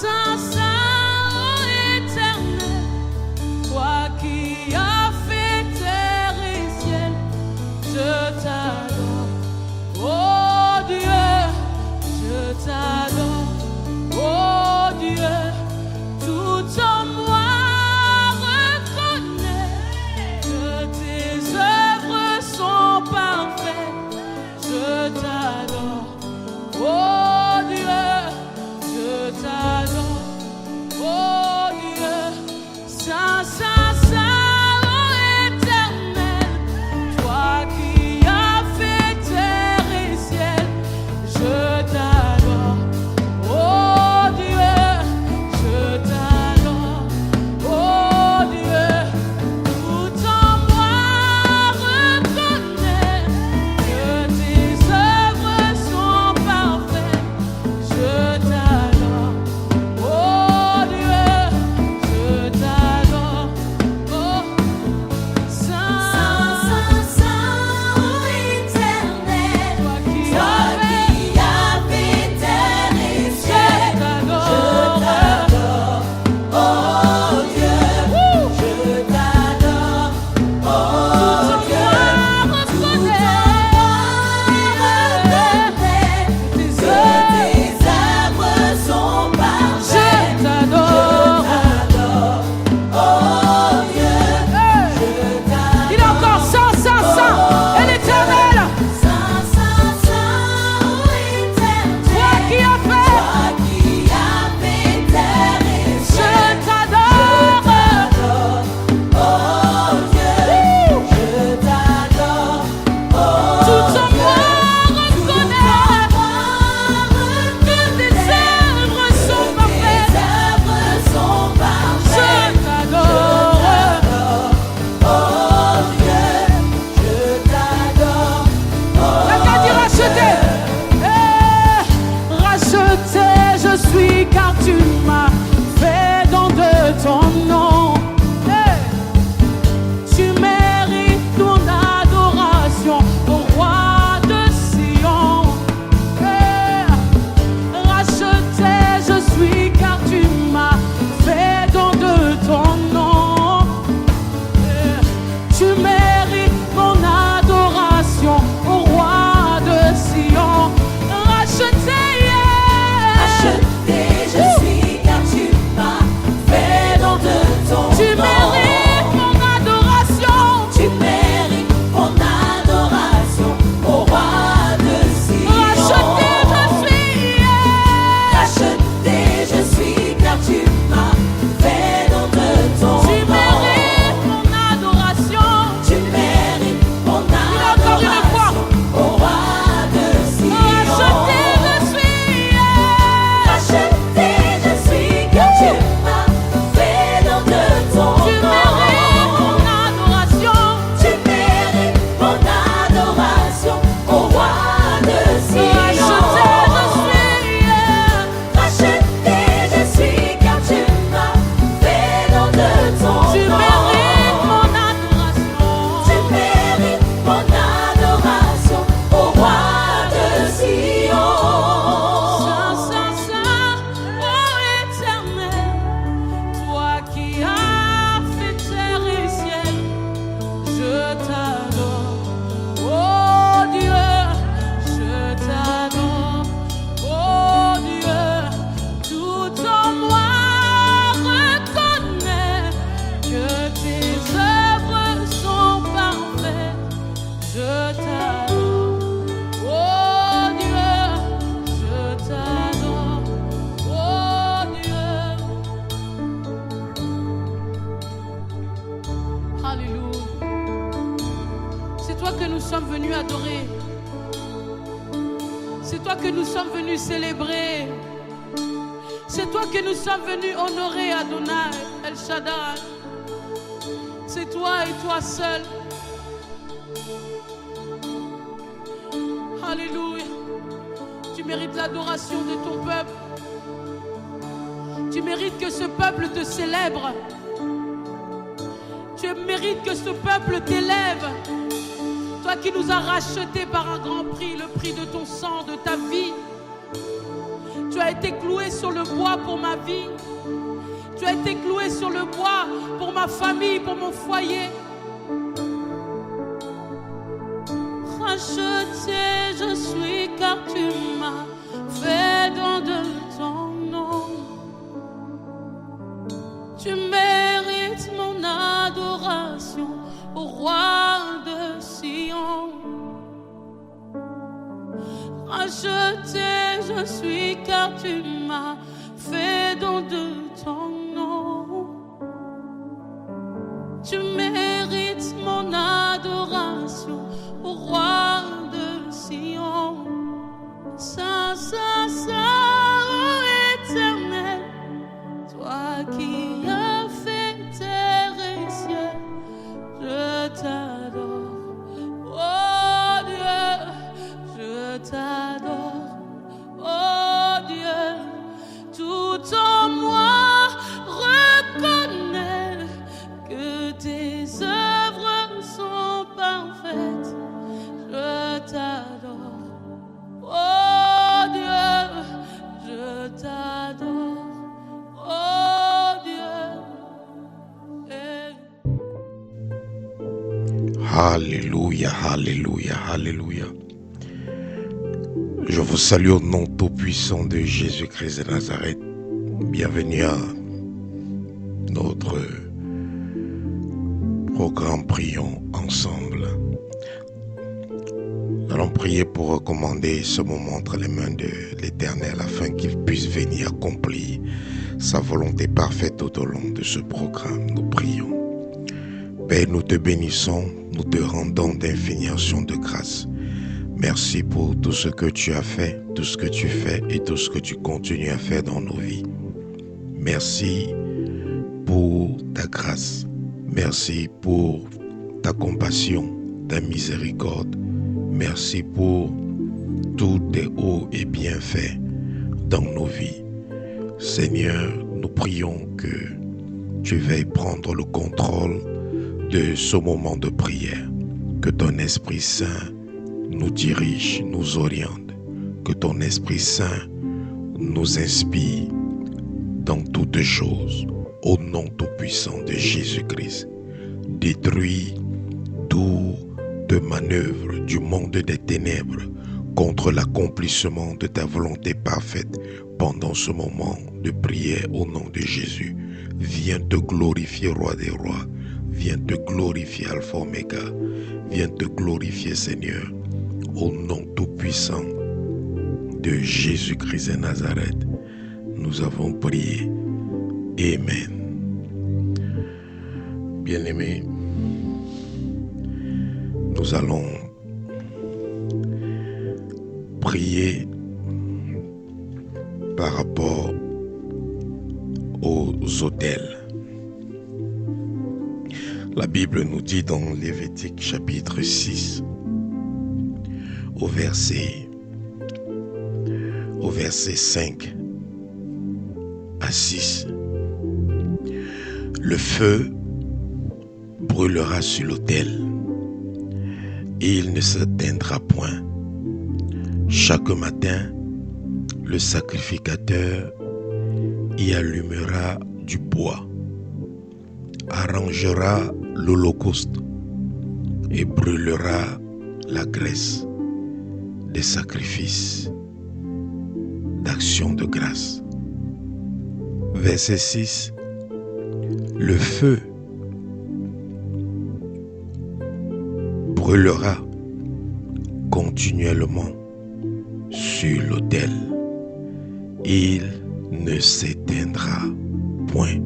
Saint, Saint, éternel, toi qui as fait terre et ciel, je t'adore. Oh Dieu, je t'adore. Oh Dieu, tout en moi reconnaît que tes œuvres sont parfaites. Je t'adore. Oh Dieu, je t'adore. Oh Dieu, Saint, Saint, Saint, oh éternel, toi qui as fait terre et ciel, je t'adore. Oh Dieu, je t'adore. Oh Dieu, tout en moi reconnaît que tes œuvres sont parfaites. Je t'adore. Oh Dieu, je t'adore. Oh Saint, Saint, Saint, oh éternel, toi qui toi as qui as fait terre et je ciel, je t'adore. t'adore. Oh Dieu, je t'adore. Oh Tout en Dieu, moi reconnaît que tes tes œuvres. œuvres sont Je parfaites. t'adore. T'adore. Oh Dieu, je t'adore. Il est encore Saint, Saint, Saint, et l'Éternel, Saint, Saint, Saint, oh éternel, toi qui as fait, toi qui as fait terre et je ciel, t'adore. t'adore. Oh Dieu, je t'adore. Oh Tout en Dieu, moi reconnaît que tes œuvres sont parfaites. tes œuvres sont Je parfaites. t'adore. Oh Dieu, je t'adore. La qu'à dire racheter. Racheter, je suis car tu m'as fait don de ton nom. Tu mérites ton adoration, au roi de Sion. Racheter, je suis car tu m'as fait don de ton nom. Tu mérites mon adoration, au roi de Sion. Racheter, Acheté, je suis car tu m'as fait don de ton tu nom. mérites mon adoration. Tu mérites mon adoration, au roi de Sion. Racheter, je suis, Racheté, je suis car tu m'as fait don de ton tu nom. mérites mon adoration. Tu mérites mon encore une fois. adoration, au roi de Sion. Racheter, je suis, Racheté, je suis car tu m'as fait don de ton tu mérites nom. mon adoration. Tu mérites mon adoration, au roi de Sion. Racheté, je suis car tu m'as fait don de ton Tu nom. mérites mon adoration. Tu mérites mon adoration, au roi de Sion. Saint, Saint, Saint, oh éternel, toi qui as fait terre et ciel, je t'adore. Oh Dieu, je t'adore. Oh Dieu, tout en moi reconnaît que tes œuvres sont parfaites. Je t'adore. Oh Dieu, je t'adore. Oh Dieu. Alléluia. C'est toi que nous sommes venus adorer. C'est toi que nous sommes venus célébrer. C'est toi que nous sommes venus honorer, Adonai, El Shaddai. C'est toi et toi seul. Alléluia. Tu mérites l'adoration de ton peuple. Tu mérites que ce peuple te célèbre. Tu mérites que ce peuple t'élève. Toi qui nous as rachetés par un grand prix, le prix de ton sang, de ta vie. Tu as as été cloué sur le bois pour ma vie. Tu as été cloué sur le bois pour ma famille, pour mon foyer. Racheté je suis car tu m'as fait don de ton nom. Tu mérites mon adoration, au roi de Sion. Racheté je suis car tu m'as fait don de ton nom. Tu mérites mon adoration, au roi de Sion. Saint, Saint, Saint, ô Éternel, toi qui as fait terre et ciel, je t'adore. Oh Dieu, je t'adore. Oh Dieu, tout en moi reconnaît que tes œuvres sont parfaites. Je t'adore. Oh Dieu, je t'adore. Oh Dieu. Alléluia, alléluia, alléluia. Je vous salue au nom tout-puissant de Jésus-Christ de Nazareth. Bienvenue à notre programme Prions ensemble. Nous allons prier pour recommander ce moment entre les mains de l'Éternel afin qu'il puisse venir accomplir sa volonté parfaite tout au long de ce programme. Nous prions. Père, nous te bénissons, nous te rendons d'infinies actions de grâce. Merci pour tout ce que tu as fait, tout ce que tu fais et tout ce que tu continues à faire dans nos vies. Merci pour ta grâce. Merci pour ta compassion, ta miséricorde. Merci pour tous tes hauts et bienfaits dans nos vies. Seigneur, nous prions que tu veuilles prendre le contrôle de ce moment de prière. Que ton Esprit Saint nous dirige, nous oriente. Que ton Esprit Saint nous inspire dans toutes choses. Au nom tout-puissant de Jésus-Christ, détruis toute manœuvre du monde des ténèbres contre l'accomplissement de ta volonté parfaite pendant ce moment de prière au nom de Jésus. Viens te glorifier, Roi des rois. Viens te glorifier, Alpha Omega. Viens te glorifier, Seigneur. Au nom tout-puissant de Jésus-Christ de Nazareth, nous avons prié. Amen. Bien-aimés, nous allons prier par rapport aux autels. La Bible nous dit dans Lévitique chapitre 6, au verset 5 à 6, le feu brûlera sur l'autel et il ne s'éteindra point. Chaque matin, le sacrificateur y allumera du bois, arrangera l'holocauste et brûlera la graisse des sacrifices d'action de grâce. Verset 6. Le feu brûlera continuellement sur l'autel. Il ne s'éteindra point.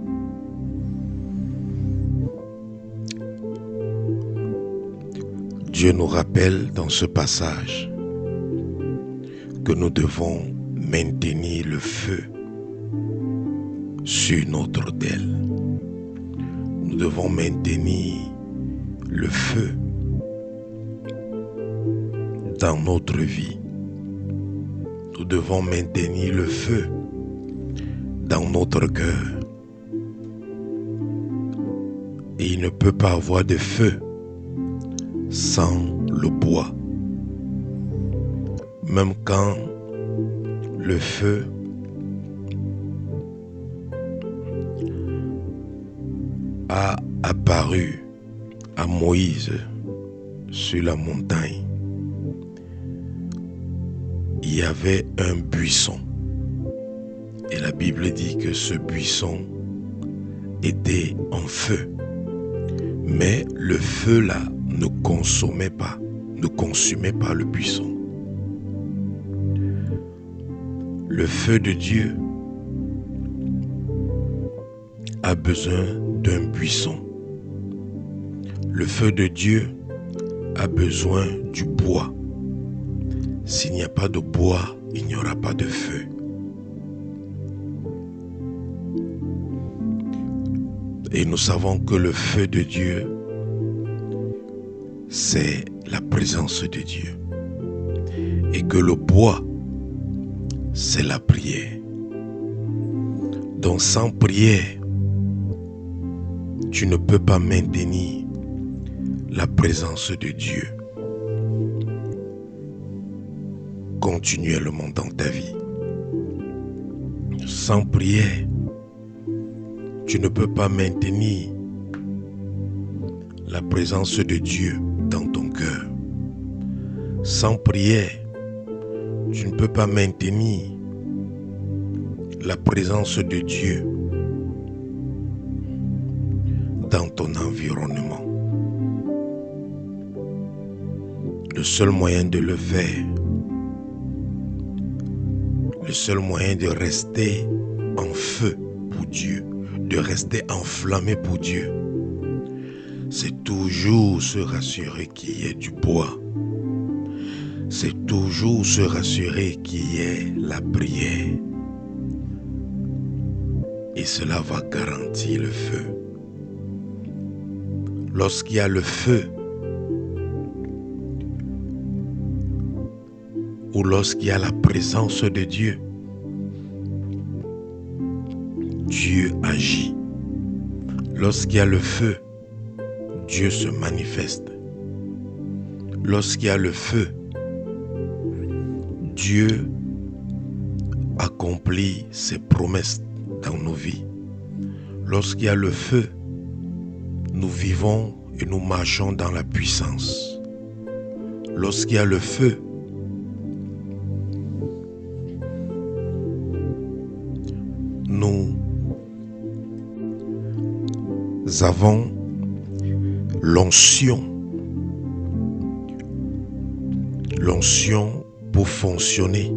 Dieu nous rappelle dans ce passage que nous devons maintenir le feu sur notre autel. Nous devons maintenir le feu dans notre vie. Nous devons maintenir le feu dans notre cœur. Et il ne peut pas avoir de feu sans le bois. Même quand le feu a apparu à Moïse sur la montagne, il y avait un buisson. Et la Bible dit que ce buisson était en feu. Mais le feu là ne consumait pas le buisson. Le feu de Dieu a besoin d'un buisson. Le feu de Dieu a besoin du bois. S'il n'y a pas de bois, il n'y aura pas de feu. Et nous savons que le feu de Dieu, c'est la présence de Dieu. Et que le bois, c'est la prière. Donc sans prière, tu ne peux pas maintenir la présence de Dieu continuellement dans ta vie. Sans prière, tu ne peux pas maintenir la présence de Dieu dans ton cœur. Sans prière, tu ne peux pas maintenir la présence de Dieu dans ton environnement. Le seul moyen de le faire, le seul moyen de rester en feu pour Dieu, de rester enflammé pour Dieu, c'est toujours se rassurer qu'il y ait du bois. C'est toujours se rassurer qu'il y ait la prière. Et cela va garantir le feu. Lorsqu'il y a le feu, ou lorsqu'il y a la présence de Dieu, Dieu agit. Lorsqu'il y a le feu, Dieu se manifeste. Lorsqu'il y a le feu, Dieu accomplit ses promesses dans nos vies. Lorsqu'il y a le feu, nous vivons et nous marchons dans la puissance. Lorsqu'il y a le feu, nous avons l'onction pour fonctionner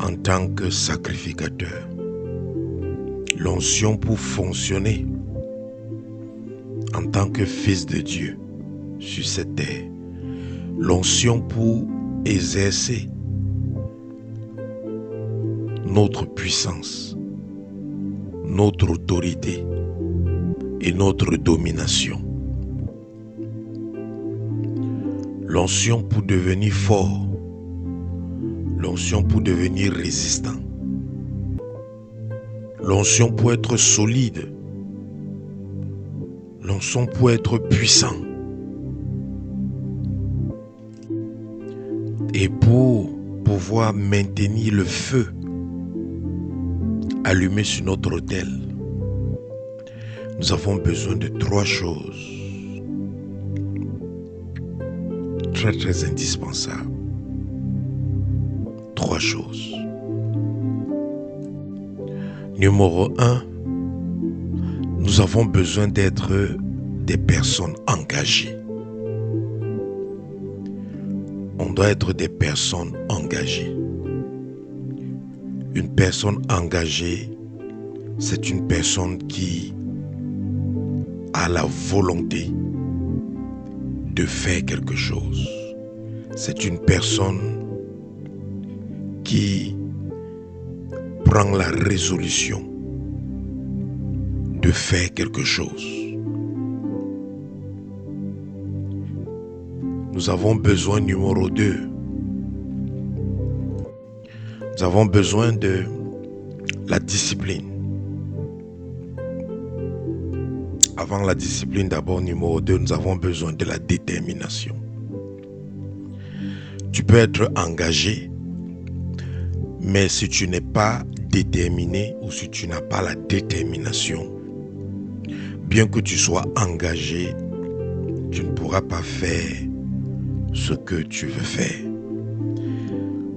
en tant que sacrificateur. L'onction pour fonctionner en tant que fils de Dieu sur cette terre. L'onction pour exercer notre puissance, notre autorité et notre domination. L'onction pour devenir fort, l'onction pour devenir résistant, l'onction pour être solide, l'onction pour être puissant. Et pour pouvoir maintenir le feu allumé sur notre autel, nous avons besoin de 3 choses très indispensables. 3 choses. Numéro 1, nous avons besoin d'être des personnes engagées. On doit être des personnes engagées. Une personne engagée, c'est une personne qui a la volonté de faire quelque chose. C'est une personne qui prend la résolution de faire quelque chose. Nous avons besoin, numéro 2, nous avons besoin de la discipline. Avant la discipline, d'abord, numéro 2, nous avons besoin de la détermination. Tu peux être engagé, mais si tu n'es pas déterminé ou si tu n'as pas la détermination, bien que tu sois engagé, tu ne pourras pas faire ce que tu veux faire.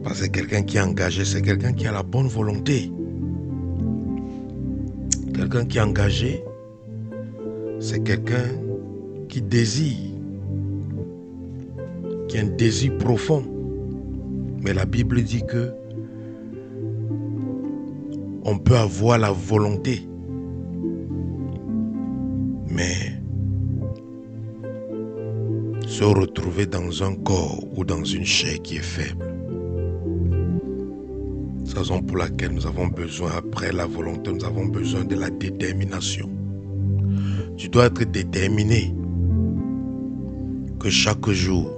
Parce que quelqu'un qui est engagé, c'est quelqu'un qui a la bonne volonté. Quelqu'un qui est engagé, c'est quelqu'un qui désire, qui a un désir profond. Mais la Bible dit que on peut avoir la volonté, mais se retrouver dans un corps ou dans une chair qui est faible. C'est la raison pour laquelle nous avons besoin, après la volonté, nous avons besoin de la détermination. Tu dois être déterminé que chaque jour,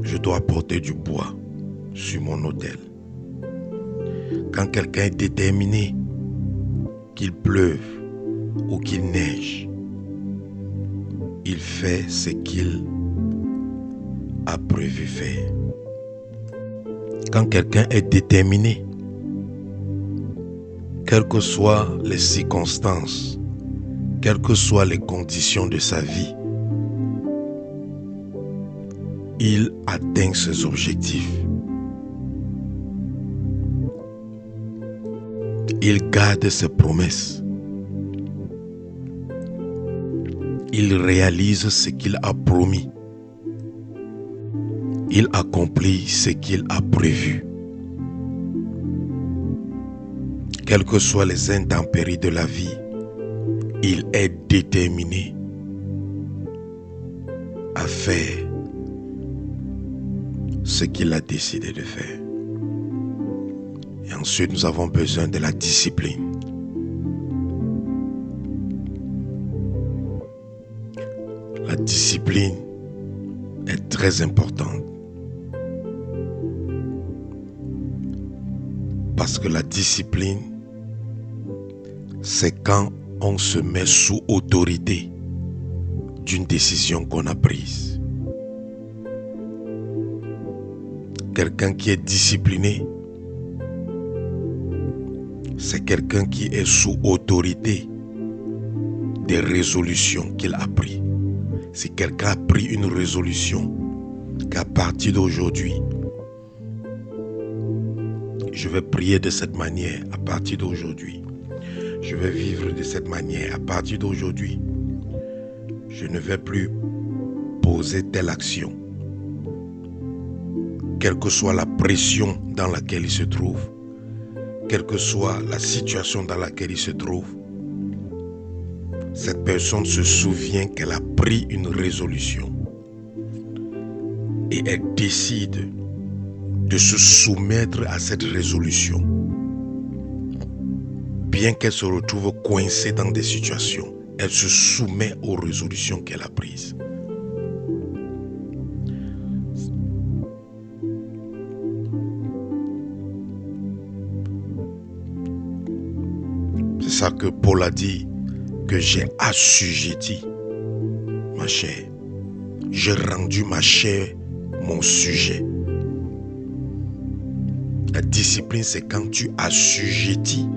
je dois apporter du bois sur mon autel. Quand quelqu'un est déterminé, qu'il pleuve ou qu'il neige, il fait ce qu'il a prévu faire. Quand quelqu'un est déterminé, quelles que soient les circonstances, quelles que soient les conditions de sa vie, il atteint ses objectifs. Il garde ses promesses. Il réalise ce qu'il a promis. Il accomplit ce qu'il a prévu. Quelles que soient les intempéries de la vie, il est déterminé à faire ce qu'il a décidé de faire. Et ensuite, nous avons besoin de la discipline. La discipline est très importante. Parce que la discipline, c'est quand on se met sous autorité d'une décision qu'on a prise. Quelqu'un qui est discipliné, c'est quelqu'un qui est sous autorité des résolutions qu'il a prises. Si quelqu'un a pris une résolution qu'à partir d'aujourd'hui, je vais prier de cette manière à partir d'aujourd'hui. Je vais vivre de cette manière à partir d'aujourd'hui. Je ne vais plus poser telle action. Quelle que soit la pression dans laquelle il se trouve, quelle que soit la situation dans laquelle il se trouve, cette personne se souvient qu'elle a pris une résolution et elle décide de se soumettre à cette résolution. Bien qu'elle se retrouve coincée dans des situations, elle se soumet aux résolutions qu'elle a prises. C'est ça que Paul a dit, que j'ai assujetti ma chair. J'ai rendu ma chair mon sujet. La discipline, c'est quand tu assujettis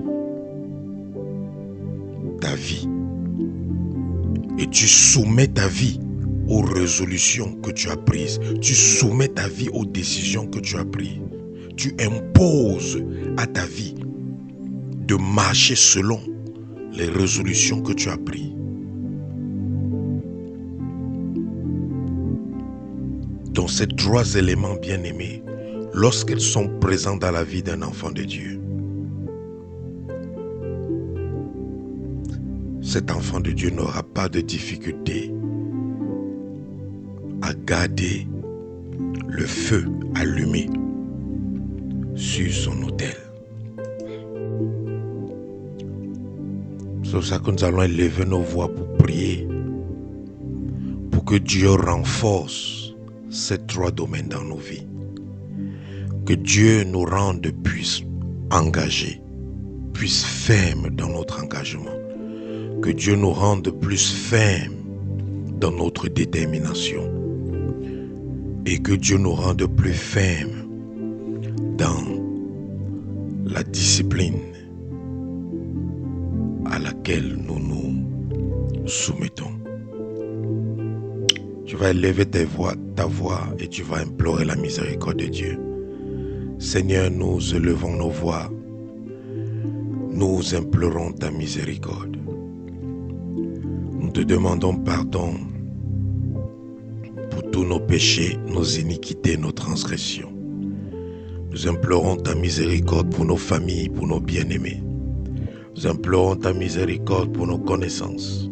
ta vie et tu soumets ta vie aux résolutions que tu as prises. Tu soumets ta vie aux décisions que tu as prises. Tu imposes à ta vie de marcher selon les résolutions que tu as prises. Donc ces trois éléments bien-aimés, lorsqu'ils sont présents dans la vie d'un enfant de Dieu, cet enfant de Dieu n'aura pas de difficulté à garder le feu allumé sur son autel. C'est pour ça que nous allons élever nos voix pour prier, pour que Dieu renforce ces trois domaines dans nos vies. Que Dieu nous rende plus engagés, plus fermes dans notre engagement. Que Dieu nous rende plus fermes dans notre détermination. Et que Dieu nous rende plus fermes dans la discipline à laquelle nous nous soumettons. Tu vas élever ta voix et tu vas implorer la miséricorde de Dieu. Seigneur, nous élevons nos voix. Nous implorons ta miséricorde. Nous te demandons pardon pour tous nos péchés, nos iniquités, nos transgressions. Nous implorons ta miséricorde pour nos familles, pour nos bien-aimés. Nous implorons ta miséricorde pour nos connaissances.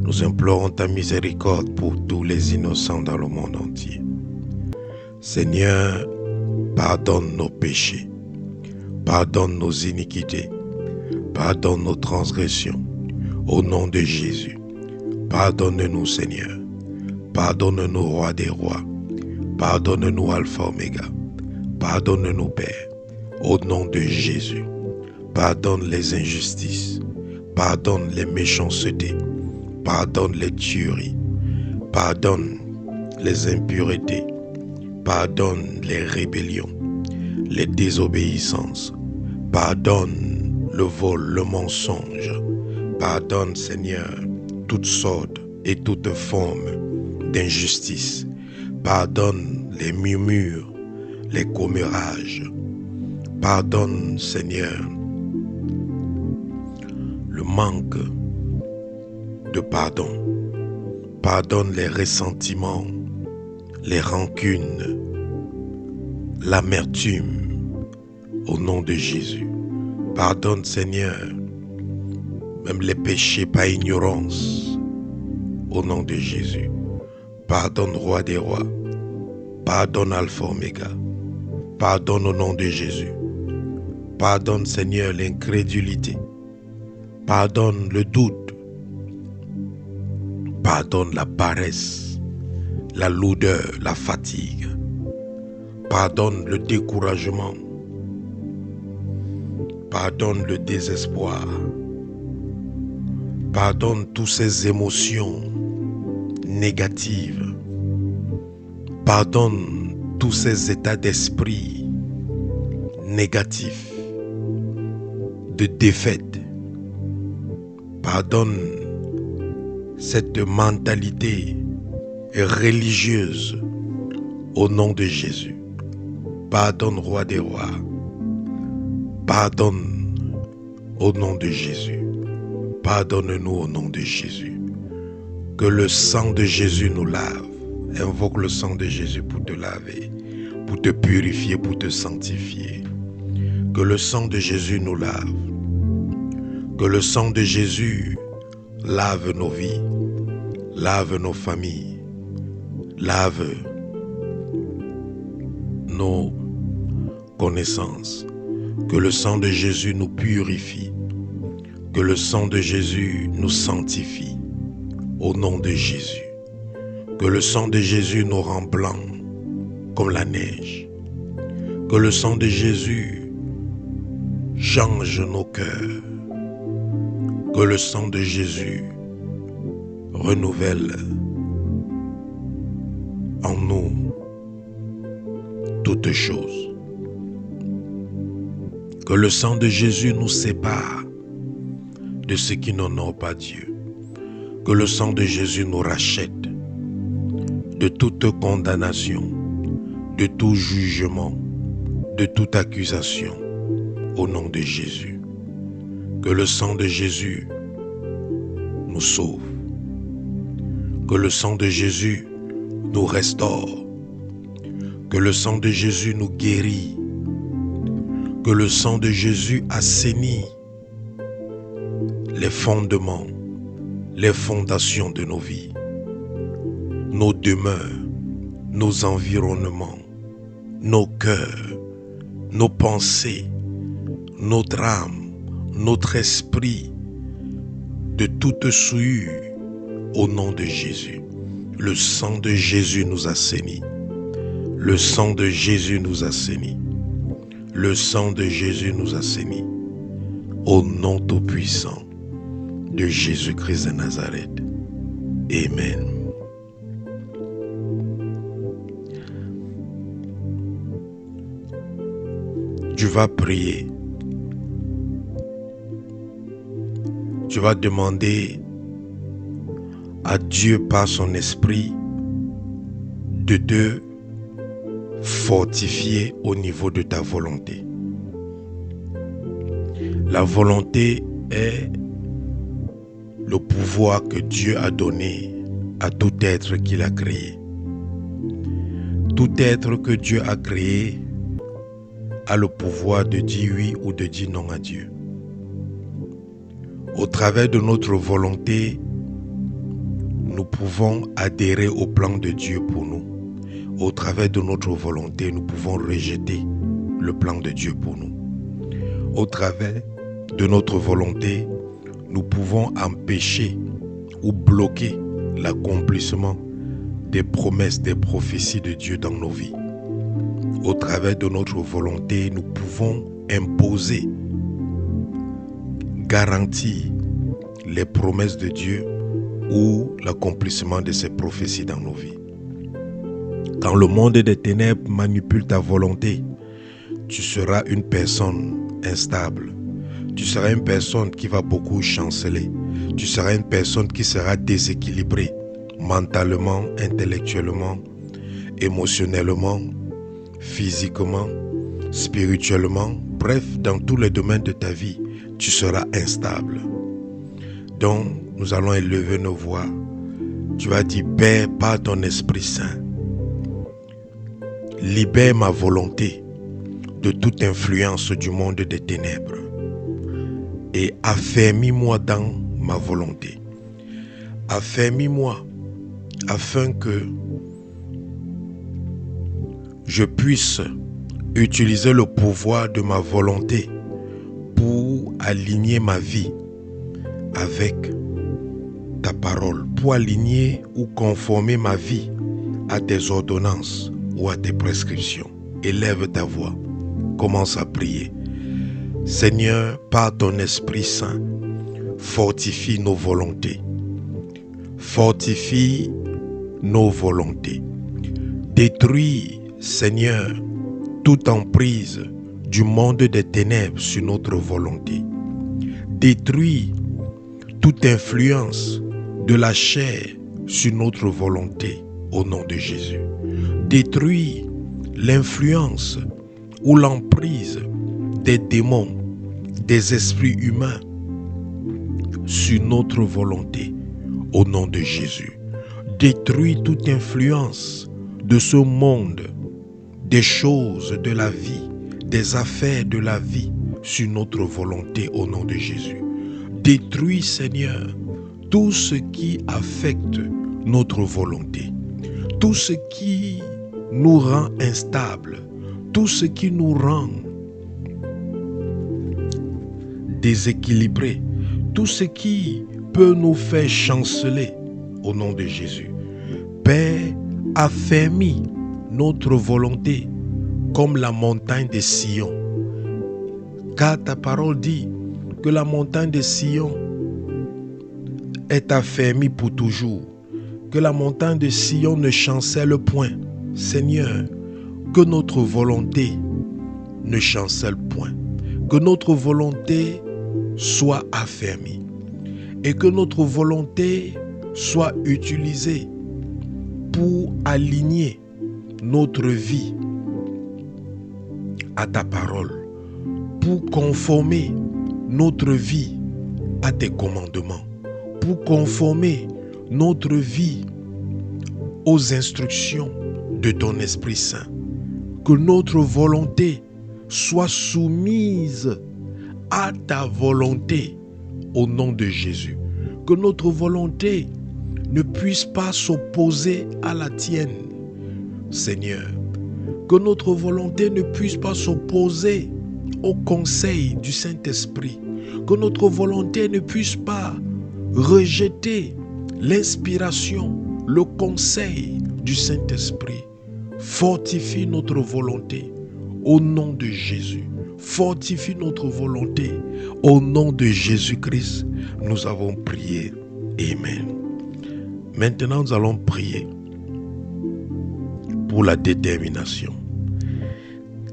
Nous implorons ta miséricorde pour tous les innocents dans le monde entier. Seigneur, pardonne nos péchés, pardonne nos iniquités, pardonne nos transgressions. Au nom de Jésus, pardonne-nous Seigneur, pardonne-nous Roi des rois, pardonne-nous Alpha Oméga, pardonne-nous Père, au nom de Jésus. Pardonne les injustices, pardonne les méchancetés, pardonne les tueries, pardonne les impuretés, pardonne les rébellions, les désobéissances, pardonne le vol, le mensonge, pardonne Seigneur toutes sortes et toutes formes d'injustice, pardonne les murmures, les commérages, pardonne Seigneur le manque de pardon, pardonne les ressentiments, les rancunes, l'amertume, au nom de Jésus. Pardonne Seigneur, même les péchés par ignorance, au nom de Jésus. Pardonne Roi des rois, pardonne Alpha Oméga, pardonne au nom de Jésus. Pardonne Seigneur l'incrédulité, pardonne le doute, pardonne la paresse, la lourdeur, la fatigue, pardonne le découragement, pardonne le désespoir, pardonne toutes ces émotions négatives, pardonne tous ces états d'esprit négatifs, de défaite. Pardonne cette mentalité religieuse au nom de Jésus. Pardonne Roi des rois. Pardonne au nom de Jésus. Pardonne-nous au nom de Jésus. Que le sang de Jésus nous lave. Invoque le sang de Jésus pour te laver, pour te purifier, pour te sanctifier. Que le sang de Jésus nous lave. Que le sang de Jésus lave nos vies, lave nos familles, lave nos connaissances. Que le sang de Jésus nous purifie. Que le sang de Jésus nous sanctifie. Au nom de Jésus. Que le sang de Jésus nous rend blancs comme la neige. Que le sang de Jésus change nos cœurs. Que le sang de Jésus renouvelle en nous toutes choses. Que le sang de Jésus nous sépare de ceux qui n'honorent pas Dieu. Que le sang de Jésus nous rachète de toute condamnation, de tout jugement, de toute accusation, au nom de Jésus. Que le sang de Jésus nous sauve. Que le sang de Jésus nous restaure. Que le sang de Jésus nous guérit. Que le sang de Jésus assainit les fondements, les fondations de nos vies, nos demeures, nos environnements, nos cœurs, nos pensées, notre âme, notre esprit, de toute souillure, au nom de Jésus. Le sang de Jésus nous assainit. Le sang de Jésus nous assainit. Le sang de Jésus nous assainit. Au nom tout-puissant de Jésus-Christ de Nazareth. Amen. Tu vas prier. tu vas demander à Dieu par son esprit de te fortifier au niveau de ta volonté. La volonté est le pouvoir que Dieu a donné à tout être qu'il a créé. Tout être que Dieu a créé a le pouvoir de dire oui ou de dire non à Dieu. Au travers de notre volonté, nous pouvons adhérer au plan de Dieu pour nous. Au travers de notre volonté, nous pouvons rejeter le plan de Dieu pour nous. Au travers de notre volonté, nous pouvons empêcher ou bloquer l'accomplissement des promesses, des prophéties de Dieu dans nos vies. Au travers de notre volonté, nous pouvons imposer, garantir les promesses de Dieu ou l'accomplissement de ses prophéties dans nos vies. Quand le monde des ténèbres manipule ta volonté, tu seras une personne instable. Tu seras une personne qui va beaucoup chanceler. Tu seras une personne qui sera déséquilibrée mentalement, intellectuellement, émotionnellement, physiquement, spirituellement. Bref, dans tous les domaines de ta vie, tu seras instable. Donc, nous allons élever nos voix. Tu vas dire, Père, par ton Esprit Saint, libère ma volonté de toute influence du monde des ténèbres et affermis-moi dans ma volonté. Affermis-moi afin que je puisse utiliser le pouvoir de ma volonté pour aligner ma vie avec ta parole, pour aligner ou conformer ma vie à tes ordonnances ou à tes prescriptions. Élève ta voix, commence à prier. Seigneur, par ton Esprit Saint, fortifie nos volontés. Fortifie nos volontés. Détruis, Seigneur, toute emprise du monde des ténèbres sur notre volonté. Détruis toute influence de la chair sur notre volonté au nom de Jésus. Détruis l'influence ou l'emprise des démons, des esprits humains sur notre volonté au nom de Jésus. Détruis toute influence de ce monde, des choses de la vie, des affaires de la vie sur notre volonté au nom de Jésus. Détruis, Seigneur, tout ce qui affecte notre volonté, tout ce qui nous rend instables, tout ce qui nous rend déséquilibrés, tout ce qui peut nous faire chanceler au nom de Jésus. Père, affermis notre volonté comme la montagne de Sion. Car ta parole dit que la montagne de Sion est affermie pour toujours. Que la montagne de Sion ne chancelle point. Seigneur, que notre volonté ne chancelle point. Que notre volonté soit affermie. Et que notre volonté soit utilisée pour aligner notre vie à ta parole, pour conformer notre vie à tes commandements, pour conformer notre vie aux instructions de ton Esprit Saint. Que notre volonté soit soumise à ta volonté au nom de Jésus. Que notre volonté ne puisse pas s'opposer à la tienne, Seigneur. Que notre volonté ne puisse pas s'opposer au conseil du Saint-Esprit. Que notre volonté ne puisse pas rejeter l'inspiration, le conseil du Saint-Esprit. Fortifie notre volonté au nom de Jésus. Fortifie notre volonté au nom de Jésus-Christ. Nous avons prié. Amen. Maintenant, nous allons prier pour la détermination.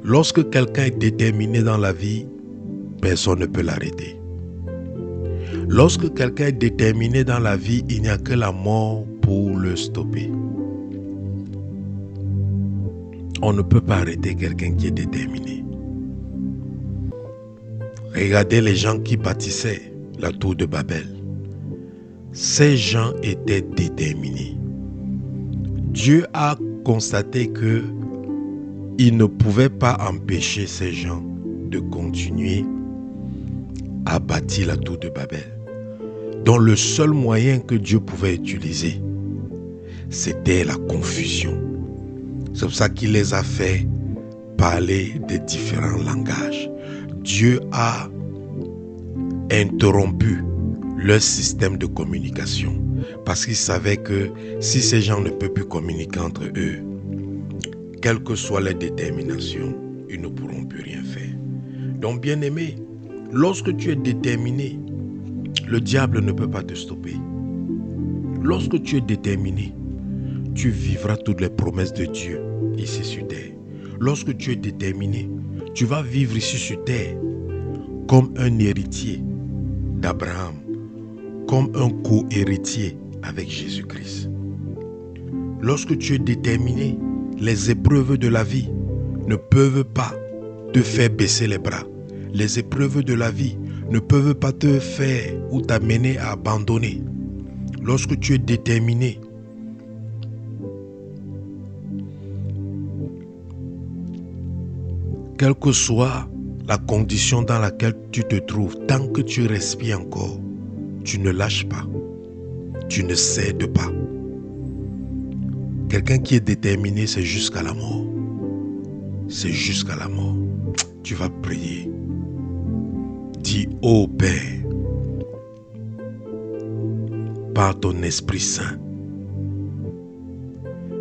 Lorsque quelqu'un est déterminé dans la vie, personne ne peut l'arrêter. Lorsque quelqu'un est déterminé dans la vie, il n'y a que la mort pour le stopper. On ne peut pas arrêter quelqu'un qui est déterminé. Regardez les gens qui bâtissaient la tour de Babel. Ces gens étaient déterminés. Dieu a constaté que il ne pouvait pas empêcher ces gens de continuer à bâtir la tour de Babel. Donc le seul moyen que Dieu pouvait utiliser, c'était la confusion. C'est pour ça qu'il les a fait parler de différents langages. Dieu a interrompu leur système de communication parce qu'il savait que si ces gens ne peuvent plus communiquer entre eux, quelle que soit leur détermination, ils ne pourront plus rien faire. Donc bien-aimé, lorsque tu es déterminé, le diable ne peut pas te stopper. Lorsque tu es déterminé, tu vivras toutes les promesses de Dieu ici sur terre. Lorsque tu es déterminé, tu vas vivre ici sur terre comme un héritier d'Abraham, comme un co-héritier avec Jésus-Christ. Lorsque tu es déterminé, les épreuves de la vie ne peuvent pas te faire baisser les bras. Les épreuves de la vie ne peuvent pas te faire ou t'amener à abandonner. Lorsque tu es déterminé, quelle que soit la condition dans laquelle tu te trouves, tant que tu respires encore, tu ne lâches pas, tu ne cèdes pas. Quelqu'un qui est déterminé, c'est jusqu'à la mort. C'est jusqu'à la mort. Tu vas prier. Dis, ô Père, par ton Esprit Saint,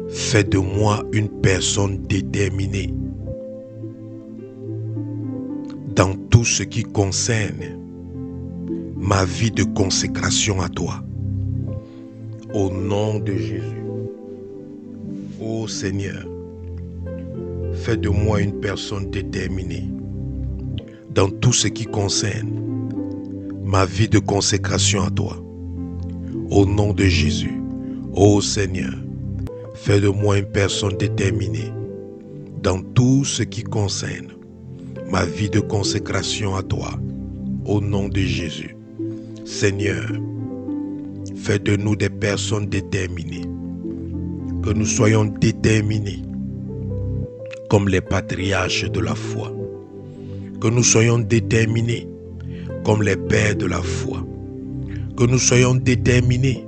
fais de moi une personne déterminée dans tout ce qui concerne ma vie de consécration à toi. Au nom de Jésus. Ô Seigneur, fais de moi une personne déterminée dans tout ce qui concerne ma vie de consécration à toi. Au nom de Jésus. Ô Seigneur, fais de moi une personne déterminée dans tout ce qui concerne ma vie de consécration à toi. Au nom de Jésus. Seigneur, fais de nous des personnes déterminées. Que nous soyons déterminés comme les patriarches de la foi. Que nous soyons déterminés comme les pères de la foi. Que nous soyons déterminés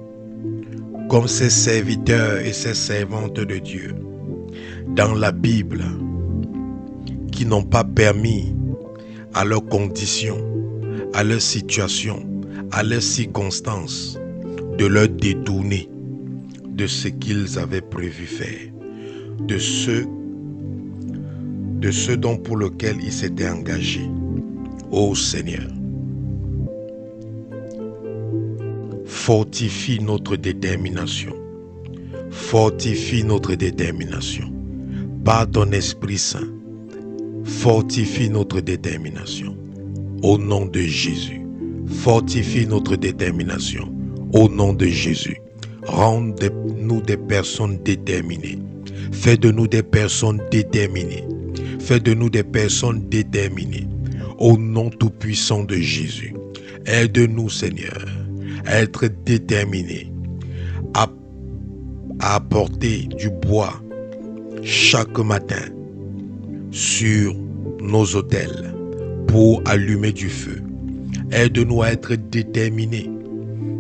comme ces serviteurs et ces servantes de Dieu dans la Bible qui n'ont pas permis à leurs conditions, à leur situation, à leurs circonstances de leur détourner de ce qu'ils avaient prévu faire, de ce dont pour lequel ils s'étaient engagés. Ô Seigneur, fortifie notre détermination. Fortifie notre détermination. Par ton Esprit Saint, fortifie notre détermination. Au nom de Jésus. Fortifie notre détermination. Au nom de Jésus. Rends-nous des personnes déterminées. Fais de nous des personnes déterminées. Fais de nous des personnes déterminées. Au nom tout-puissant de Jésus. Aide-nous, Seigneur, à être déterminés, à apporter du bois chaque matin sur nos autels pour allumer du feu. Aide-nous à être déterminés,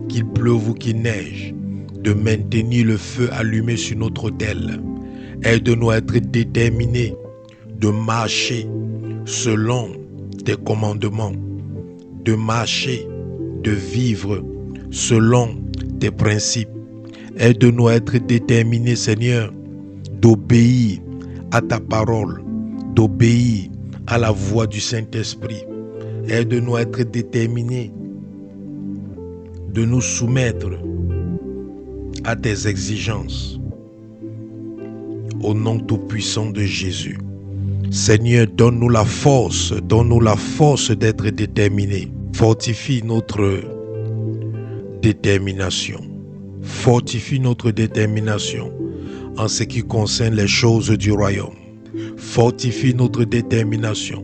qu'il pleuve ou qu'il neige, de maintenir le feu allumé sur notre autel. Aide-nous à être déterminés de marcher selon tes commandements, de marcher, de vivre selon tes principes. Aide-nous à être déterminés, Seigneur, d'obéir à ta parole, d'obéir à la voix du Saint-Esprit. Aide-nous à être déterminés de nous soumettre à tes exigences. Au nom tout-puissant de Jésus. Seigneur, donne-nous la force d'être déterminés. Fortifie notre détermination. Fortifie notre détermination en ce qui concerne les choses du royaume. Fortifie notre détermination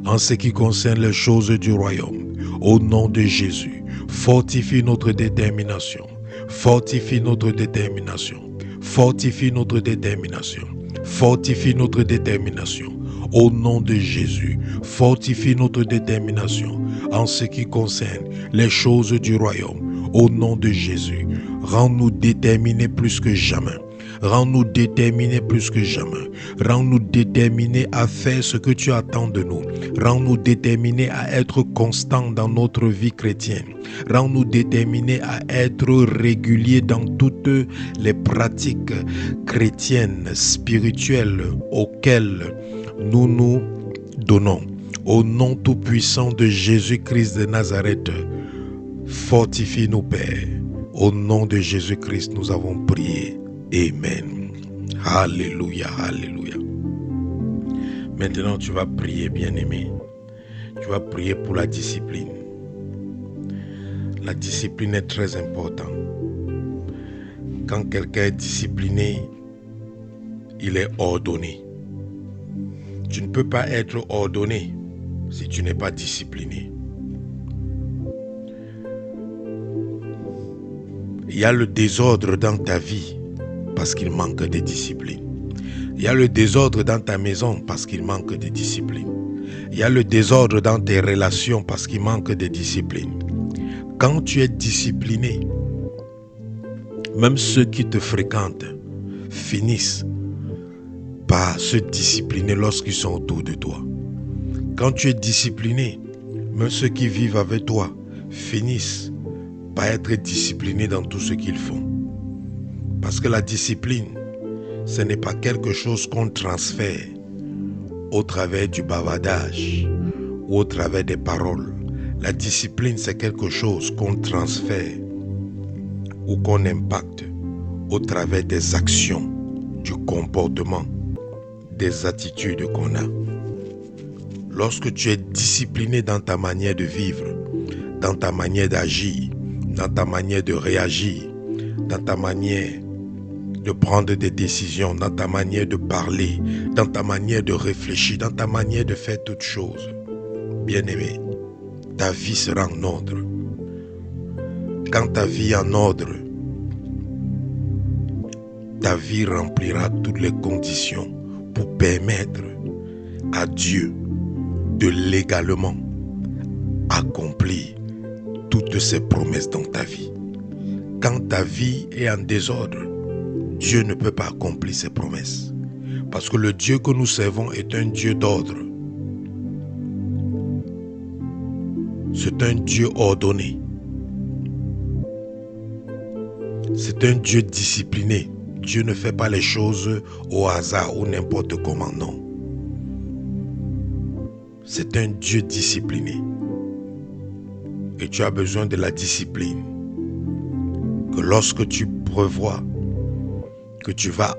en ce qui concerne les choses du royaume. Au nom de Jésus, fortifie notre détermination. Fortifie notre détermination. Fortifie notre détermination. Fortifie notre détermination. Au nom de Jésus, fortifie notre détermination en ce qui concerne les choses du royaume. Au nom de Jésus, rends-nous déterminés plus que jamais. Rends-nous déterminés plus que jamais. Rends-nous déterminés à faire ce que tu attends de nous. Rends-nous déterminés à être constants dans notre vie chrétienne. Rends-nous déterminés à être réguliers dans toutes les pratiques chrétiennes, spirituelles auxquelles nous nous donnons. Au nom tout-puissant de Jésus-Christ de Nazareth, fortifie-nous, Père. Au nom de Jésus-Christ, nous avons prié. Amen. Alléluia, alléluia. Maintenant, tu vas prier, bien-aimé. Tu vas prier pour la discipline. La discipline est très importante. Quand quelqu'un est discipliné, il est ordonné. Tu ne peux pas être ordonné si tu n'es pas discipliné. Il y a le désordre dans ta vie parce qu'il manque de discipline. Il y a le désordre dans ta maison parce qu'il manque de discipline. Il y a le désordre dans tes relations parce qu'il manque de discipline. Quand tu es discipliné, même ceux qui te fréquentent finissent par se discipliner lorsqu'ils sont autour de toi. Quand tu es discipliné, même ceux qui vivent avec toi finissent par être disciplinés dans tout ce qu'ils font. Parce que la discipline, ce n'est pas quelque chose qu'on transfère au travers du bavardage ou au travers des paroles. La discipline, c'est quelque chose qu'on transfère ou qu'on impacte au travers des actions, du comportement, des attitudes qu'on a. Lorsque tu es discipliné dans ta manière de vivre, dans ta manière d'agir, dans ta manière de réagir, dans ta manière de prendre des décisions, dans ta manière de parler, dans ta manière de réfléchir, dans ta manière de faire toutes choses, bien-aimé, ta vie sera en ordre. Quand ta vie est en ordre, ta vie remplira toutes les conditions pour permettre à Dieu de légalement accomplir toutes ses promesses dans ta vie. Quand ta vie est en désordre, Dieu ne peut pas accomplir ses promesses. Parce que le Dieu que nous servons est un Dieu d'ordre. C'est un Dieu ordonné. C'est un Dieu discipliné. Dieu ne fait pas les choses au hasard ou n'importe comment, non. C'est un Dieu discipliné. Et tu as besoin de la discipline. Que lorsque tu prévois que tu vas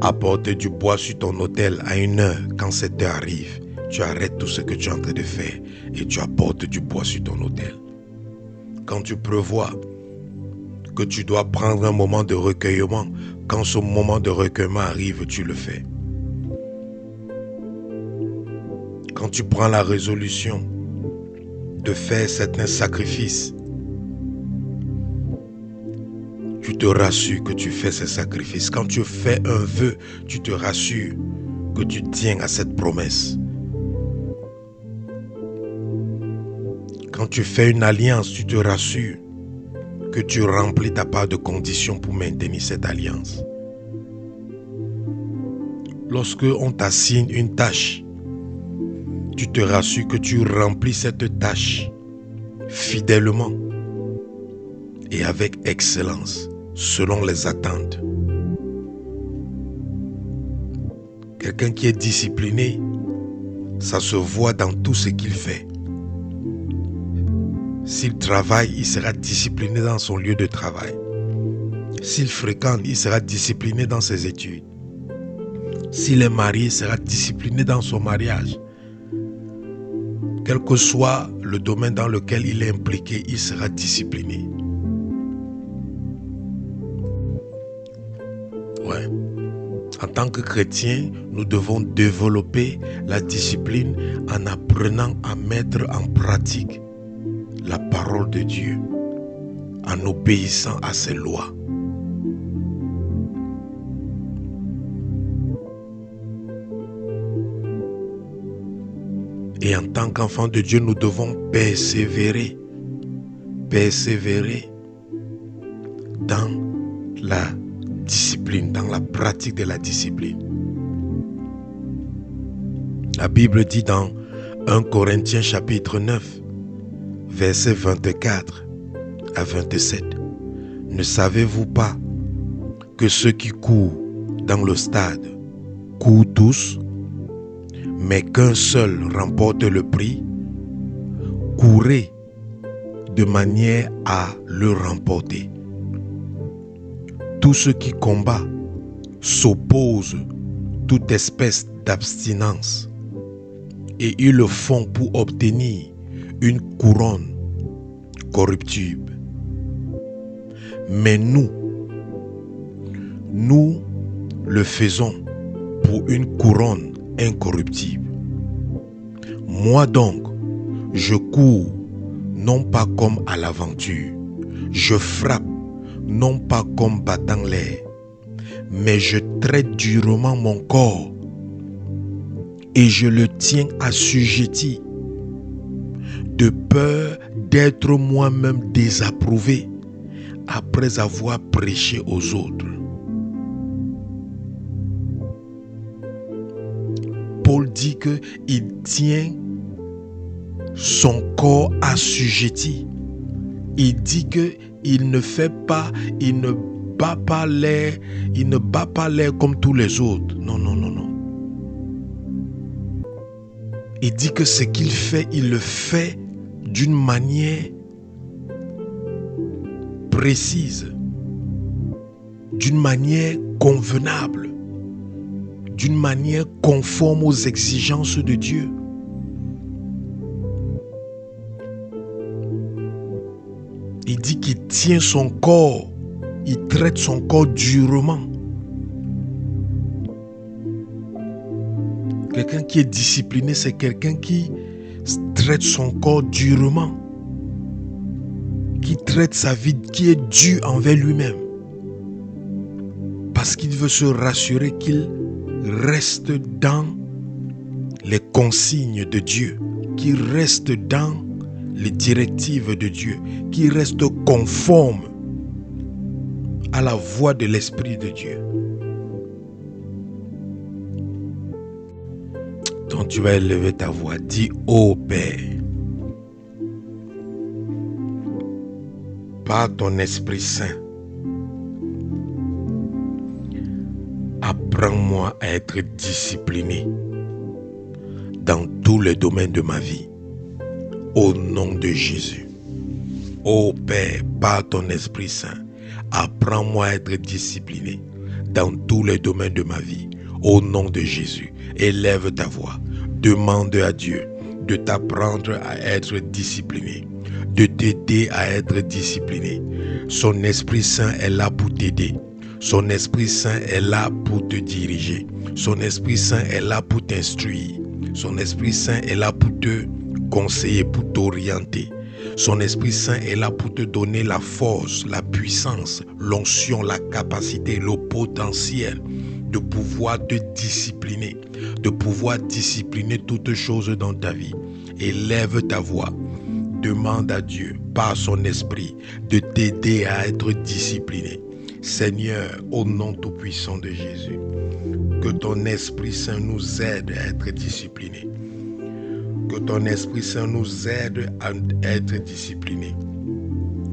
apporter du bois sur ton autel à une heure, quand cette heure arrive, tu arrêtes tout ce que tu es en train de faire et tu apportes du bois sur ton autel. Quand tu prévois que tu dois prendre un moment de recueillement, quand ce moment de recueillement arrive, tu le fais. Quand tu prends la résolution de faire certains sacrifices, tu te rassures que tu fais ces sacrifices. Quand tu fais un vœu, tu te rassures que tu tiens à cette promesse. Quand tu fais une alliance, tu te rassures que tu remplis ta part de conditions pour maintenir cette alliance. Lorsque on t'assigne une tâche, tu te rassures que tu remplis cette tâche fidèlement et avec excellence, selon les attentes. Quelqu'un qui est discipliné, ça se voit dans tout ce qu'il fait. S'il travaille, il sera discipliné dans son lieu de travail. S'il fréquente, il sera discipliné dans ses études. S'il est marié, il sera discipliné dans son mariage. Quel que soit le domaine dans lequel il est impliqué, il sera discipliné. En tant que chrétiens, nous devons développer la discipline en apprenant à mettre en pratique la parole de Dieu, en obéissant à ses lois. Et en tant qu'enfants de Dieu, nous devons persévérer dans la discipline, dans la pratique de la discipline. La Bible dit dans 1 Corinthiens chapitre 9, versets 24 à 27. Ne savez-vous pas que ceux qui courent dans le stade courent tous, mais qu'un seul remporte le prix? Courez de manière à le remporter. Tous ceux qui combattent s'opposent toute espèce d'abstinence et ils le font pour obtenir une couronne corruptible. Mais nous le faisons pour une couronne incorruptible. Moi donc, je cours non pas comme à l'aventure, je frappe non pas comme battant l'air, mais je traite durement mon corps et je le tiens assujetti, de peur d'être moi-même désapprouvé après avoir prêché aux autres. Paul dit qu'il tient son corps assujetti. Il dit qu'il ne bat pas l'air comme tous les autres. Non. Il dit que ce qu'il fait, il le fait d'une manière précise, d'une manière convenable, d'une manière conforme aux exigences de Dieu. Il dit qu'il tient son corps, il traite son corps durement. Quelqu'un qui est discipliné, c'est quelqu'un qui traite son corps durement, qui traite sa vie, qui est dur envers lui-même. Parce qu'il veut se rassurer qu'il reste dans les consignes de Dieu, qu'il reste dans les directives de Dieu, qu'il reste conforme à la voix de l'Esprit de Dieu. Donc tu vas élever ta voix, dis: ô Père, par ton Esprit Saint, apprends-moi à être discipliné dans tous les domaines de ma vie, au nom de Jésus. Ô Père, par ton Esprit Saint, apprends-moi à être discipliné dans tous les domaines de ma vie, au nom de Jésus. Élève ta voix, demande à Dieu de t'apprendre à être discipliné, de t'aider à être discipliné. Son Esprit Saint est là pour t'aider. Son Esprit Saint est là pour te diriger. Son Esprit Saint est là pour t'instruire. Son Esprit Saint est là pour te conseiller, pour t'orienter. Son Esprit Saint est là pour te donner la force, la puissance, l'onction, la capacité, le potentiel de pouvoir te discipliner, de pouvoir discipliner toutes choses dans ta vie. Élève ta voix. Demande à Dieu, par son Esprit, de t'aider à être discipliné. Seigneur, au nom tout-puissant de Jésus, que ton Esprit Saint nous aide à être disciplinés. Que ton Esprit Saint nous aide à être disciplinés.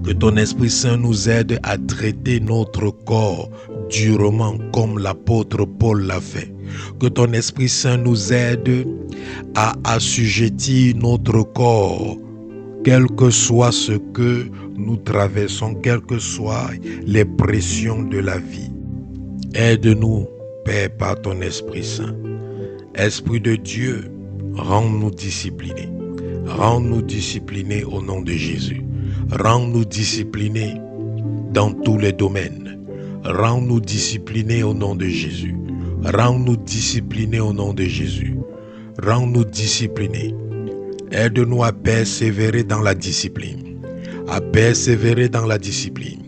Que ton Esprit Saint nous aide à traiter notre corps durement comme l'apôtre Paul l'a fait. Que ton Esprit Saint nous aide à assujettir notre corps, quel que soit ce que nous traversons, quelles que soient les pressions de la vie. Aide-nous, Père, par ton Esprit Saint. Esprit de Dieu, rends-nous disciplinés. Rends-nous disciplinés au nom de Jésus. Rends-nous disciplinés dans tous les domaines. Rends-nous disciplinés au nom de Jésus. Rends-nous disciplinés au nom de Jésus. Rends-nous disciplinés. Aide-nous à persévérer dans la discipline. À persévérer dans la discipline.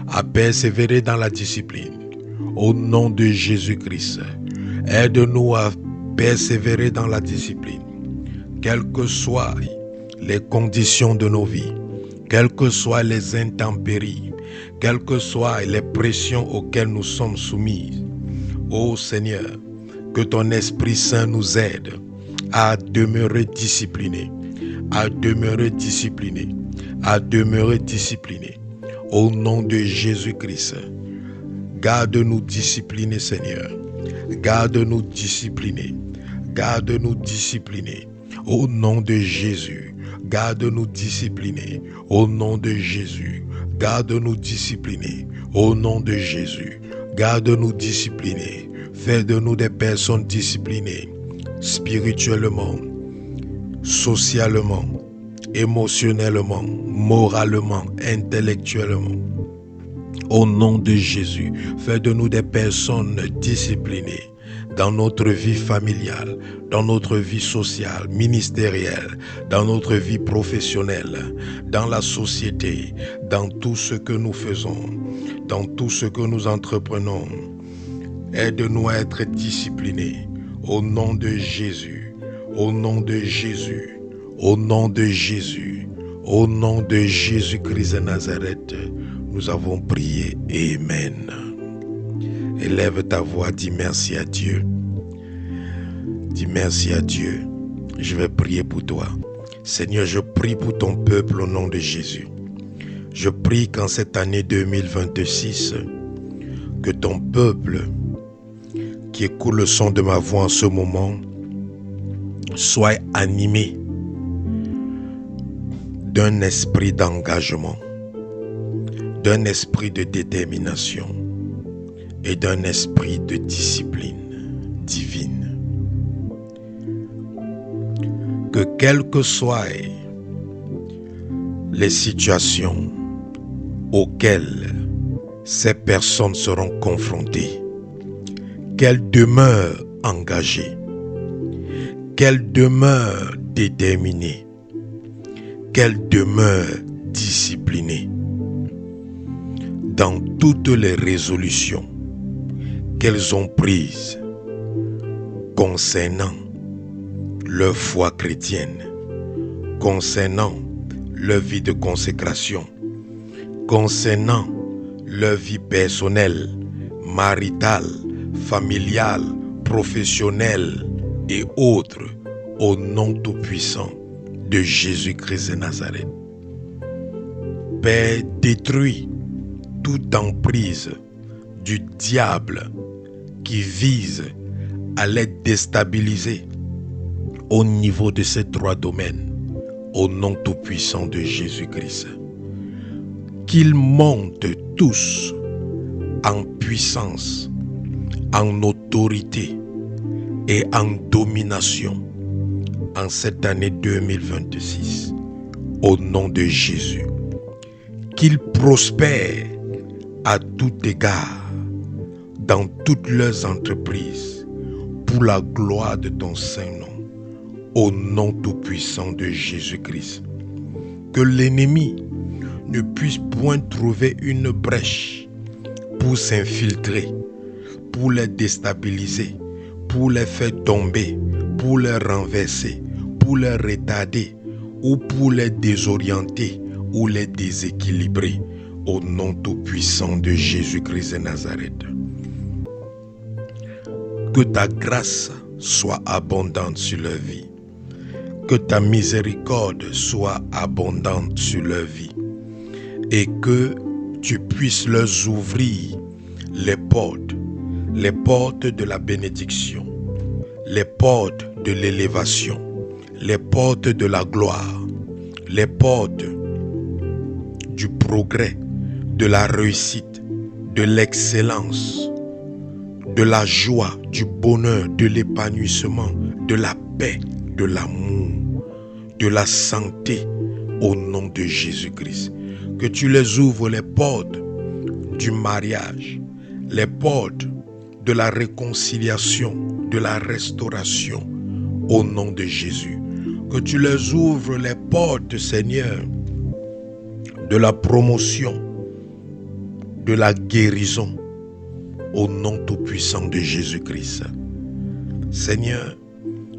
À persévérer dans la discipline. Au nom de Jésus-Christ. Aide-nous à persévérer dans la discipline. Quelles que soient les conditions de nos vies, quelles que soient les intempéries, quelles que soient les pressions auxquelles nous sommes soumis, ô Seigneur, que ton Esprit Saint nous aide à demeurer disciplinés, à demeurer disciplinés, à demeurer disciplinés. Au nom de Jésus-Christ, garde-nous disciplinés, Seigneur. Garde-nous disciplinés. Garde-nous disciplinés. Au nom de Jésus, garde-nous disciplinés. Au nom de Jésus, garde-nous disciplinés. Au nom de Jésus, garde-nous disciplinés. Fais de nous des personnes disciplinées, spirituellement, socialement, émotionnellement, moralement, intellectuellement. Au nom de Jésus, fais de nous des personnes disciplinées dans notre vie familiale, dans notre vie sociale, ministérielle, dans notre vie professionnelle, dans la société, dans tout ce que nous faisons, dans tout ce que nous entreprenons. Aide-nous à être disciplinés au nom de Jésus, au nom de Jésus, au nom de Jésus, au nom de Jésus-Christ de Nazareth. Nous avons prié. Amen. Élève ta voix, dis merci à Dieu. Dis merci à Dieu. Je vais prier pour toi. Seigneur, je prie pour ton peuple au nom de Jésus. Je prie qu'en cette année 2026, que ton peuple qui écoute le son de ma voix en ce moment soit animé d'un esprit d'engagement, d'un esprit de détermination et d'un esprit de discipline divine. Que quelles que soient les situations auxquelles ces personnes seront confrontées, qu'elles demeurent engagées, qu'elles demeurent déterminées, qu'elles demeurent disciplinées dans toutes les résolutions qu'elles ont prises concernant leur foi chrétienne, concernant leur vie de consécration, concernant leur vie personnelle, maritale, familiale, professionnelle et autres, au nom tout-puissant de Jésus-Christ de Nazareth. Père, détruis toute emprise du diable qui vise à les déstabiliser au niveau de ces trois domaines, au nom tout-puissant de Jésus-Christ. Qu'ils montent tous en puissance, en autorité et en domination en cette année 2026, au nom de Jésus. Qu'ils prospèrent à tout égard dans toutes leurs entreprises pour la gloire de ton Saint-Nom, au nom tout-puissant de Jésus-Christ. Que l'ennemi ne puisse point trouver une brèche pour s'infiltrer, pour les déstabiliser, pour les faire tomber, pour les renverser, pour les retarder ou pour les désorienter ou les déséquilibrer, au nom tout-puissant de Jésus-Christ de Nazareth. Que ta grâce soit abondante sur leur vie. Que ta miséricorde soit abondante sur leur vie. Et que tu puisses leur ouvrir les portes de la bénédiction, les portes de l'élévation, les portes de la gloire, les portes du progrès, de la réussite, de l'excellence, de la joie, du bonheur, de l'épanouissement, de la paix, de l'amour, de la santé, au nom de Jésus-Christ. Que tu les ouvres les portes du mariage, les portes de la réconciliation, de la restauration au nom de Jésus. Que tu leur ouvres les portes, Seigneur, de la promotion, de la guérison au nom tout-puissant de Jésus-Christ. Seigneur,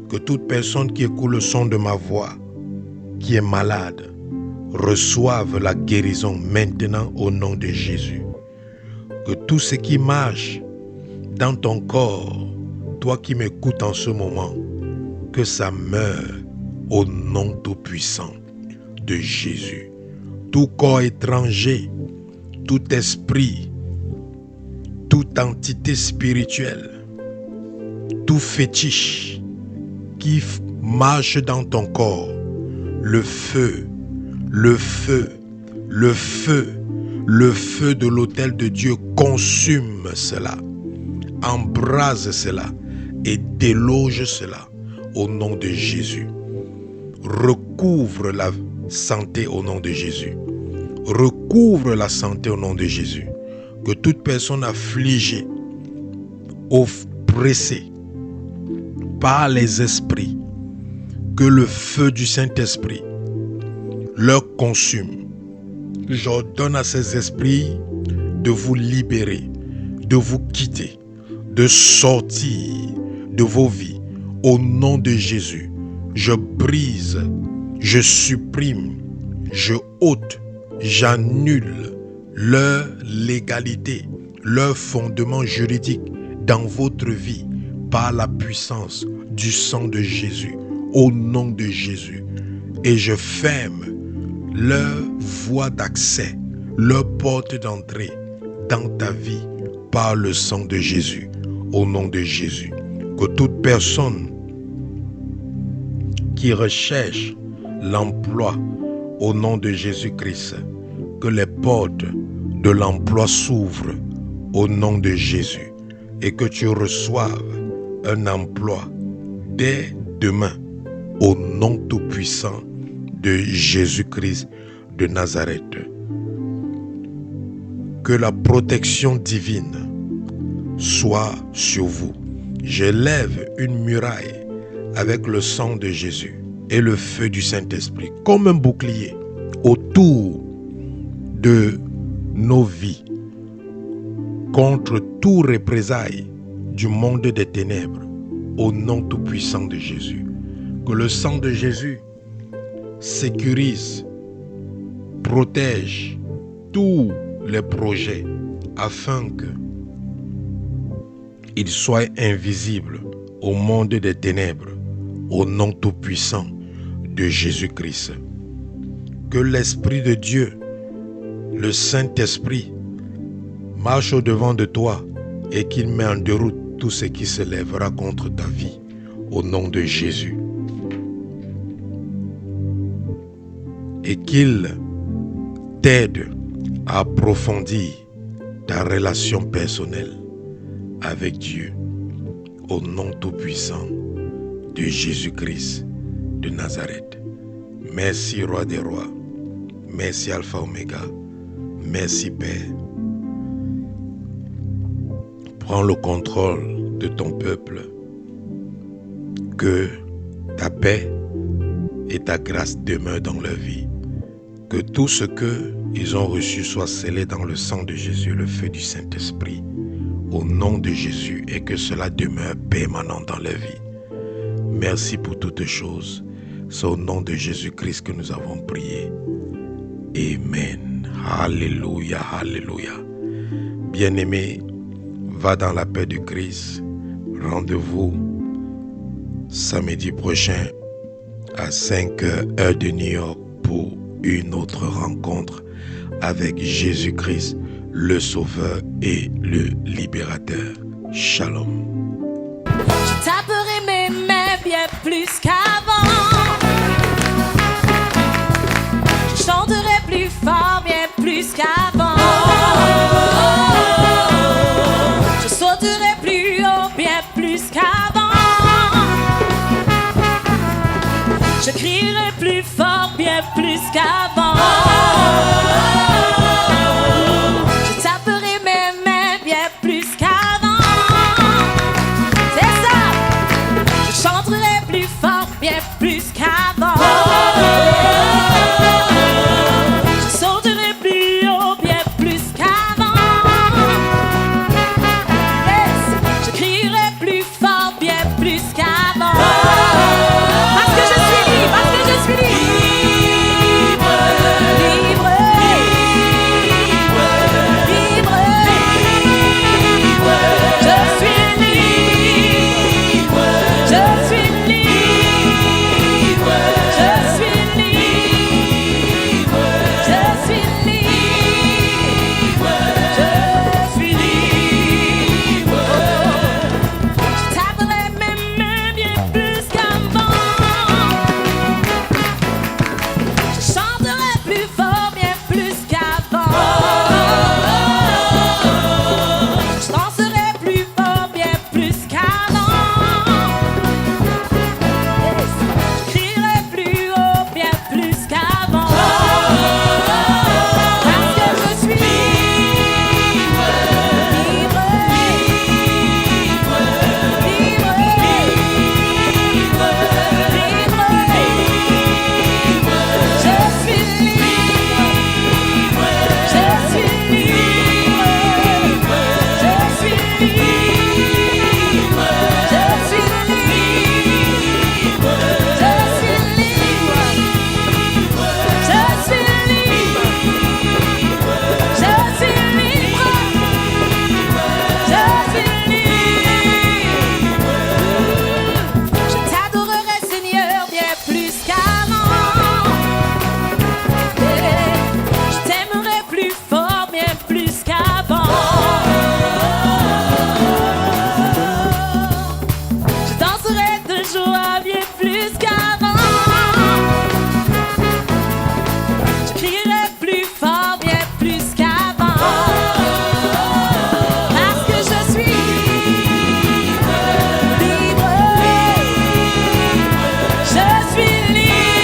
que toute personne qui écoute le son de ma voix, qui est malade, reçoive la guérison maintenant au nom de Jésus. Que tout ce qui marche dans ton corps, toi qui m'écoutes en ce moment, que ça meure au nom tout-puissant de Jésus. Tout corps étranger, tout esprit, toute entité spirituelle, tout fétiche qui marche dans ton corps, le feu, le feu, le feu, le feu de l'autel de Dieu consume cela, embrase cela et déloge cela au nom de Jésus. Recouvre la santé au nom de Jésus. Recouvre la santé au nom de Jésus. Que toute personne affligée, oppressée par les esprits, que le feu du Saint-Esprit leur consume. J'ordonne à ces esprits de vous libérer, de vous quitter, de sortir de vos vies. Au nom de Jésus, je brise, je supprime, je ôte, j'annule leur légalité, leur fondement juridique dans votre vie par la puissance du sang de Jésus, au nom de Jésus. Et je ferme leur voie d'accès, leur porte d'entrée dans ta vie par le sang de Jésus, au nom de Jésus. Que toute personne qui recherche l'emploi au nom de Jésus-Christ, que les portes de l'emploi s'ouvrent au nom de Jésus et que tu reçoives un emploi dès demain au nom tout-puissant de Jésus-Christ de Nazareth. Que la protection divine soit sur vous. J'élève une muraille avec le sang de Jésus et le feu du Saint-Esprit comme un bouclier autour de nos vies contre tout représailles du monde des ténèbres au nom tout-puissant de Jésus. Que le sang de Jésus sécurise, protège tous les projets afin que ils soient invisibles au monde des ténèbres au nom tout-puissant de Jésus-Christ. Que l'Esprit de Dieu, le Saint-Esprit, marche au-devant de toi et qu'il met en déroute tout ce qui se lèvera contre ta vie au nom de Jésus. Et qu'il t'aide à approfondir ta relation personnelle avec Dieu au nom tout-puissant de Jésus-Christ de Nazareth. Merci Roi des Rois, merci Alpha Oméga, merci Père. Prends le contrôle de ton peuple, que ta paix et ta grâce demeurent dans leur vie, que tout ce qu'ils ont reçu soit scellé dans le sang de Jésus, le feu du Saint-Esprit, au nom de Jésus, et que cela demeure permanent dans leur vie. Merci pour toutes choses. C'est au nom de Jésus-Christ que nous avons prié. Amen. Alléluia, alléluia. Bien-aimé, va dans la paix de Christ. Rendez-vous samedi prochain à 5h heure de New York pour une autre rencontre avec Jésus-Christ, le Sauveur et le Libérateur. Shalom. Je taperai mes mains bien plus qu'avant. Je chanterai plus fort, bien plus qu'avant. Je sauterai plus haut, bien plus qu'avant. Je crierai plus fort, bien plus qu'avant. Je taperai mes mains bien plus qu'avant. plus qu'avant. Je t'aimerai plus fort, bien plus qu'avant. Je danserai toujours bien plus qu'avant. Je crierai plus fort, bien plus qu'avant. Parce que je suis libre. Je suis libre.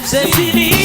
c'est fini.